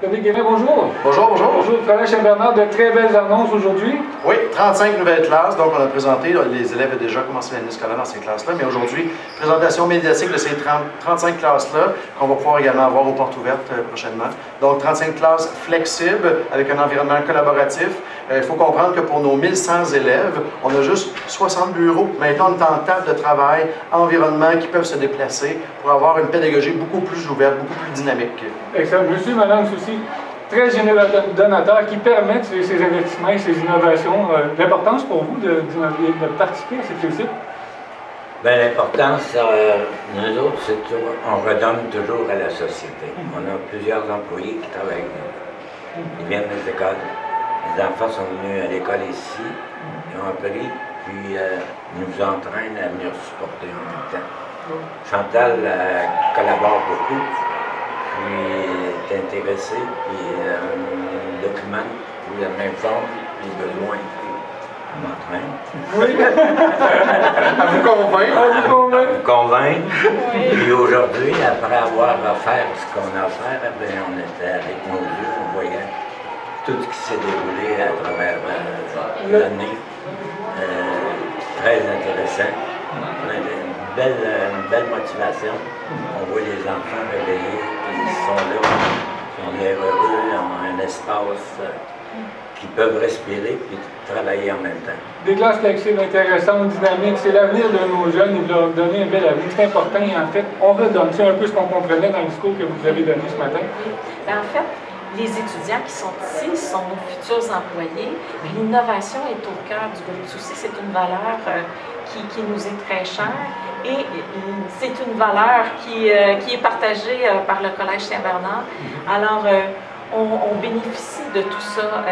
Dominique Guérin, bonjour. Bonjour, bonjour. Bonjour, Collège Saint-Bernard, de très belles annonces aujourd'hui. Oui, 35 nouvelles classes, donc on a présenté, les élèves ont déjà commencé l'année scolaire dans ces classes-là, mais aujourd'hui, présentation médiatique de ces 35 classes-là, qu'on va pouvoir également avoir aux portes ouvertes prochainement. Donc 35 classes flexibles, avec un environnement collaboratif. Il faut comprendre que pour nos 1100 élèves, on a juste 60 bureaux. Maintenant, on est en table de travail, environnement qui peuvent se déplacer pour avoir une pédagogie beaucoup plus ouverte, beaucoup plus dynamique. Excellent. Monsieur, madame, ceci, très généreux donateur qui permettent ces investissements et ces innovations. L'importance pour vous de participer à cette réussite? Bien, l'importance, nous autres, c'est qu'on redonne toujours à la société. On a plusieurs employés qui travaillent. Ils viennent des écoles. Les enfants sont venus à l'école ici, ils ont appris, puis nous entraînent à venir supporter en même temps. Chantal collabore beaucoup, puis est intéressée, puis documente la même forme, puis besoin, puis on m'entraîne. Oui. À vous convaincre. À vous convaincre. À vous convaincre. Oui. Puis aujourd'hui, après avoir offert ce qu'on a offert, on était avec nos yeux, on voyait tout ce qui s'est déroulé à travers l'année. Très intéressant. Une belle motivation. On voit les enfants réveillés, ils sont là, ils ont l'air heureux, ils ont un espace qui peuvent respirer et travailler en même temps. Des classes flexibles, intéressantes, dynamiques, c'est l'avenir de nos jeunes et de leur donner un bel avenir. C'est important et en fait, on redonne. C'est un peu ce qu'on comprenait dans le discours que vous avez donné ce matin. Bien, en fait, les étudiants qui sont ici sont nos futurs employés. L'innovation est au cœur du groupe Souci. C'est une valeur qui nous est très chère et c'est une valeur qui est partagée par le Collège Saint-Bernard. Alors, on bénéficie de tout ça,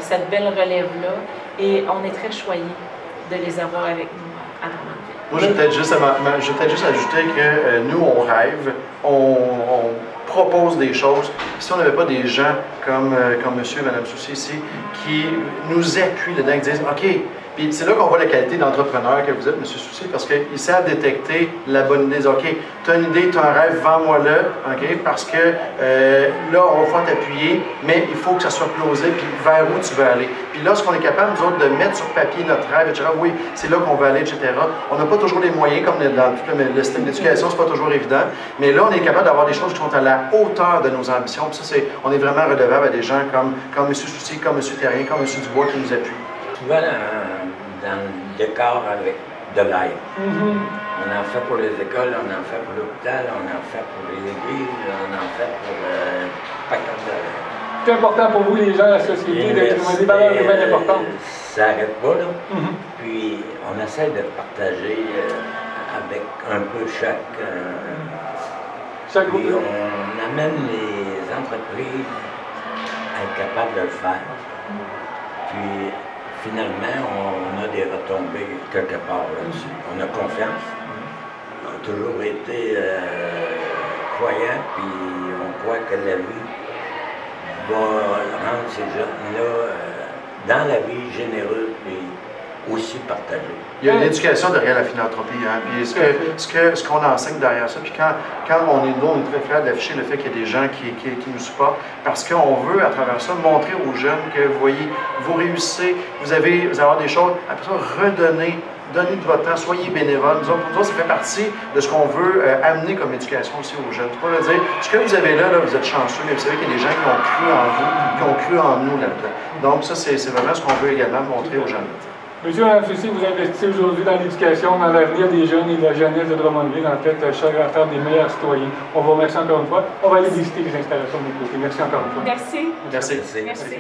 cette belle relève-là, et on est très choyés de les avoir avec nous à Drummondville. Moi, je vais peut-être juste ajouter que nous, on rêve, on propose des choses. Puis si on n'avait pas des gens comme monsieur et madame Soucy ici, qui nous appuient dedans, qui disent « OK », puis c'est là qu'on voit la qualité d'entrepreneur que vous êtes, monsieur Soucy, parce qu'ils savent détecter la bonne idée. OK, tu as une idée, tu as un rêve, vends-moi-le, OK, parce que là, on va pouvoir t'appuyer, mais il faut que ça soit plausible, puis vers où tu veux aller. Puis lorsqu'on est capable, nous autres, de mettre sur papier notre rêve, etc., oui, c'est là qu'on veut aller, etc., on n'a pas toujours les moyens, comme dans tout le système d'éducation, c'est pas toujours évident, mais là, on est capable d'avoir des choses qui sont à la hauteur de nos ambitions. Puis ça, on est vraiment redevable à des gens comme M. Soucy, comme M. Terrien, comme M. Dubois qui nous appuient. Souvent, dans le décor avec de l'aide. On en fait pour les écoles, on en fait pour l'hôpital, on en fait pour les églises, on en fait pour paquet de... C'est important pour vous, les gens, la société, d'être des valeurs humaines importantes. Ça n'arrête pas, là. Puis, on essaie de partager avec un peu chaque groupe. Puis, on amène les entreprises à être capables de le faire. Puis, finalement, on a des retombées quelque part là-dessus. On a confiance. On a toujours été croyants, puis on croit que la vie va rendre ces jeunes-là dans la vie généreux et aussi partagés. Il y a une éducation derrière la philanthropie, hein? Puis ce qu'on enseigne derrière ça, puis quand on est très fiers d'afficher le fait qu'il y a des gens qui nous supportent, parce qu'on veut, à travers ça, montrer aux jeunes que, vous voyez, vous réussissez, vous allez avoir des choses, après ça, redonner, donnez de votre temps, soyez bénévoles. Nous autres, ça fait partie de ce qu'on veut amener comme éducation aussi aux jeunes. C'est pas de dire, ce que vous avez là, vous êtes chanceux, mais vous savez qu'il y a des gens qui ont cru en vous, qui ont cru en nous là-dedans. Donc ça, c'est vraiment ce qu'on veut également montrer aux jeunes. Monsieur Mme Soucy, vous investissez aujourd'hui dans l'éducation, dans l'avenir des jeunes et de la jeunesse de Drummondville, en fait, cher à faire des meilleurs citoyens. On vous remercie encore une fois. On va aller visiter les installations de notre côté. Merci encore une fois. Merci. Merci. Merci.